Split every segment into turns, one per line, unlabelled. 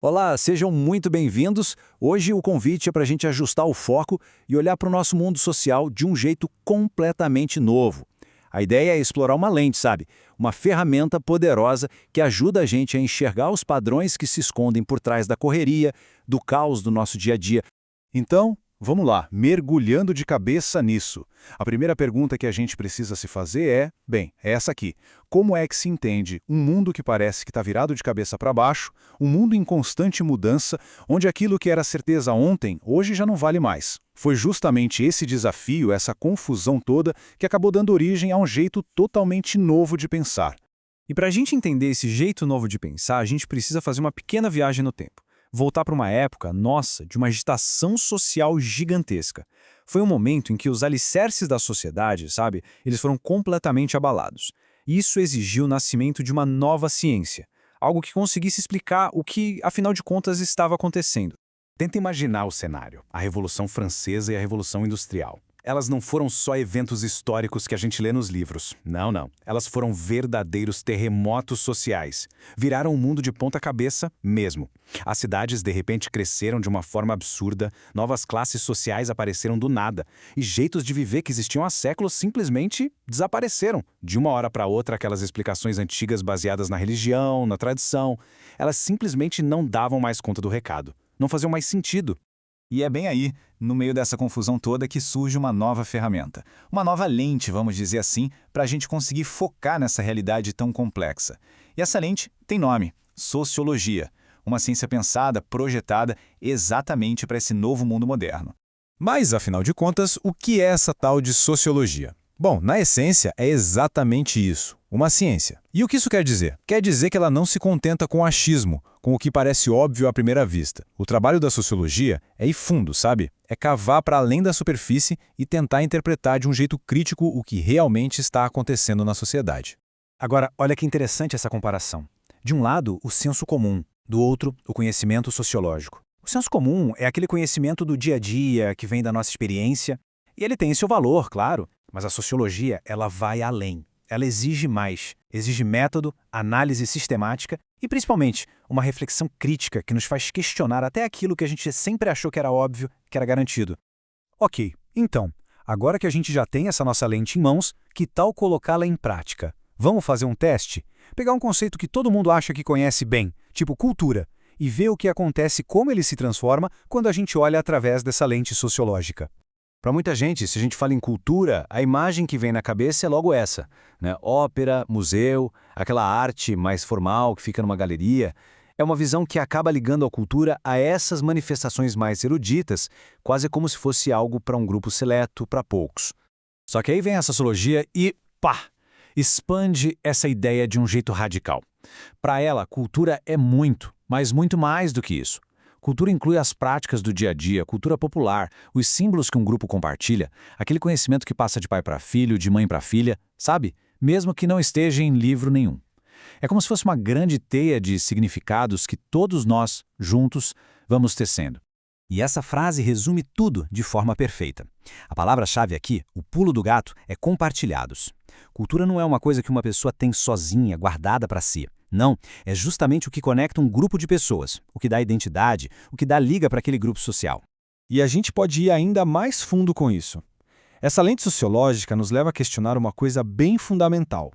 Olá, sejam muito bem-vindos. Hoje o convite é para a gente ajustar o foco e olhar para o nosso mundo social de um jeito completamente novo. A ideia é explorar uma lente, sabe? Uma ferramenta poderosa que ajuda a gente a enxergar os padrões que se escondem por trás da correria, do caos do nosso dia a dia.
Então, vamos lá, mergulhando de cabeça nisso. A primeira pergunta que a gente precisa se fazer é essa aqui. Como é que se entende um mundo que parece que está virado de cabeça para baixo, um mundo em constante mudança, onde aquilo que era certeza ontem, hoje já não vale mais? Foi justamente esse desafio, essa confusão toda, que acabou dando origem a um jeito totalmente novo de pensar.
E para a gente entender esse jeito novo de pensar, a gente precisa fazer uma pequena viagem no tempo. Voltar para uma época, nossa, de uma agitação social gigantesca. Foi um momento em que os alicerces da sociedade, sabe, eles foram completamente abalados. Isso exigiu o nascimento de uma nova ciência, algo que conseguisse explicar o que, afinal de contas, estava acontecendo.
Tenta imaginar o cenário, a Revolução Francesa e a Revolução Industrial. Elas não foram só eventos históricos que a gente lê nos livros. Não, não. Elas foram verdadeiros terremotos sociais. Viraram o mundo de ponta cabeça mesmo. As cidades, de repente, cresceram de uma forma absurda, novas classes sociais apareceram do nada, e jeitos de viver que existiam há séculos simplesmente desapareceram. De uma hora para outra, aquelas explicações antigas baseadas na religião, na tradição, elas simplesmente não davam mais conta do recado. Não faziam mais sentido.
E é bem aí, no meio dessa confusão toda, que surge uma nova ferramenta. Uma nova lente, vamos dizer assim, para a gente conseguir focar nessa realidade tão complexa. E essa lente tem nome: sociologia. Uma ciência pensada, projetada exatamente para esse novo mundo moderno.
Mas, afinal de contas, o que é essa tal de sociologia? Bom, na essência, é exatamente isso, uma ciência. E o que isso quer dizer? Quer dizer que ela não se contenta com o achismo, com o que parece óbvio à primeira vista. O trabalho da sociologia é ir fundo, sabe? É cavar para além da superfície e tentar interpretar de um jeito crítico o que realmente está acontecendo na sociedade.
Agora, olha que interessante essa comparação. De um lado, o senso comum, do outro, o conhecimento sociológico. O senso comum é aquele conhecimento do dia a dia que vem da nossa experiência, e ele tem seu valor, claro. Mas a sociologia, ela vai além. Ela exige mais. Exige método, análise sistemática e, principalmente, uma reflexão crítica que nos faz questionar até aquilo que a gente sempre achou que era óbvio, que era garantido. Ok, então, agora que a gente já tem essa nossa lente em mãos, que tal colocá-la em prática? Vamos fazer um teste? Pegar um conceito que todo mundo acha que conhece bem, tipo cultura, e ver o que acontece, como ele se transforma quando a gente olha através dessa lente sociológica. Para muita gente, se a gente fala em cultura, a imagem que vem na cabeça é logo essa, né? Ópera, museu, aquela arte mais formal que fica numa galeria. É uma visão que acaba ligando a cultura a essas manifestações mais eruditas, quase como se fosse algo para um grupo seleto, para poucos. Só que aí vem a sociologia e, pá, expande essa ideia de um jeito radical. Para ela, cultura é muito, mas muito mais do que isso. Cultura inclui as práticas do dia a dia, cultura popular, os símbolos que um grupo compartilha, aquele conhecimento que passa de pai para filho, de mãe para filha, sabe? Mesmo que não esteja em livro nenhum. É como se fosse uma grande teia de significados que todos nós, juntos, vamos tecendo. E essa frase resume tudo de forma perfeita. A palavra-chave aqui, o pulo do gato, é compartilhados. Cultura não é uma coisa que uma pessoa tem sozinha, guardada para si. Não, é justamente o que conecta um grupo de pessoas, o que dá identidade, o que dá liga para aquele grupo social.
E a gente pode ir ainda mais fundo com isso. Essa lente sociológica nos leva a questionar uma coisa bem fundamental.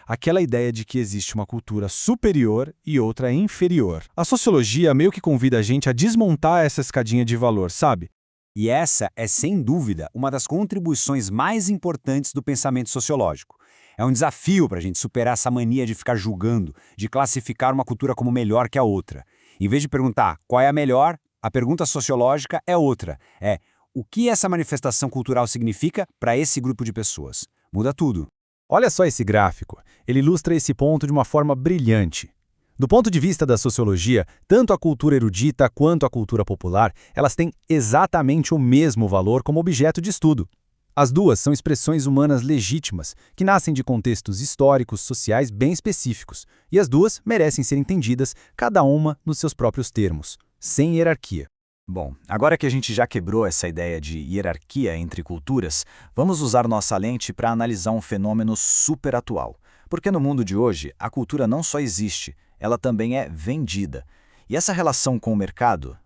Aquela ideia de que existe uma cultura superior e outra inferior. A sociologia meio que convida a gente a desmontar essa escadinha de valor, sabe?
E essa é, sem dúvida, uma das contribuições mais importantes do pensamento sociológico. É um desafio para a gente superar essa mania de ficar julgando, de classificar uma cultura como melhor que a outra. Em vez de perguntar qual é a melhor, a pergunta sociológica é outra. É o que essa manifestação cultural significa para esse grupo de pessoas. Muda tudo.
Olha só esse gráfico. Ele ilustra esse ponto de uma forma brilhante. Do ponto de vista da sociologia, tanto a cultura erudita quanto a cultura popular, elas têm exatamente o mesmo valor como objeto de estudo. As duas são expressões humanas legítimas, que nascem de contextos históricos, sociais bem específicos, e as duas merecem ser entendidas, cada uma nos seus próprios termos, sem hierarquia.
Bom, agora que a gente já quebrou essa ideia de hierarquia entre culturas, vamos usar nossa lente para analisar um fenômeno super atual. Porque no mundo de hoje, a cultura não só existe, ela também é vendida.
E essa relação com o mercado,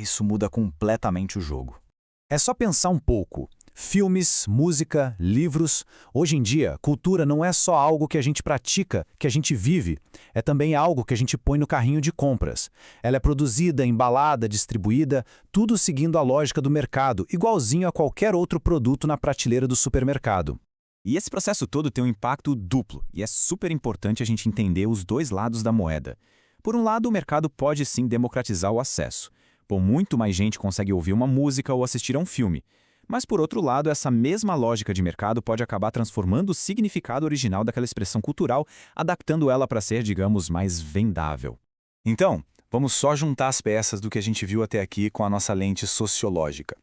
isso muda completamente o jogo.
É só pensar um pouco. Filmes, música, livros. Hoje em dia, cultura não é só algo que a gente pratica, que a gente vive. É também algo que a gente põe no carrinho de compras. Ela é produzida, embalada, distribuída, tudo seguindo a lógica do mercado, igualzinho a qualquer outro produto na prateleira do supermercado.
E esse processo todo tem um impacto duplo, e é super importante a gente entender os dois lados da moeda. Por um lado, o mercado pode sim democratizar o acesso. Muito mais gente consegue ouvir uma música ou assistir a um filme. Mas, por outro lado, essa mesma lógica de mercado pode acabar transformando o significado original daquela expressão cultural, adaptando ela para ser, digamos, mais vendável.
Então, vamos só juntar as peças do que a gente viu até aqui com a nossa lente sociológica.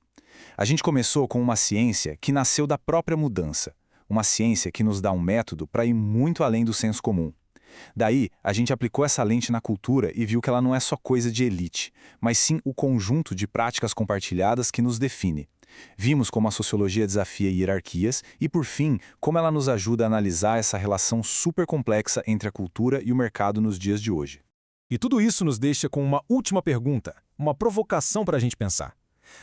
A gente começou com uma ciência que nasceu da própria mudança, uma ciência que nos dá um método para ir muito além do senso comum. Daí, a gente aplicou essa lente na cultura e viu que ela não é só coisa de elite, mas sim o conjunto de práticas compartilhadas que nos define. Vimos como a sociologia desafia hierarquias e, por fim, como ela nos ajuda a analisar essa relação super complexa entre a cultura e o mercado nos dias de hoje.
E tudo isso nos deixa com uma última pergunta, uma provocação para a gente pensar.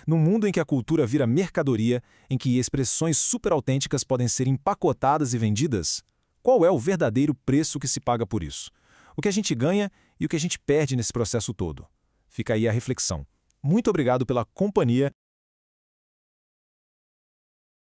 Num mundo em que a cultura vira mercadoria, em que expressões super autênticas podem ser empacotadas e vendidas, qual é o verdadeiro preço que se paga por isso? O que a gente ganha e o que a gente perde nesse processo todo? Fica aí a reflexão. Muito obrigado pela companhia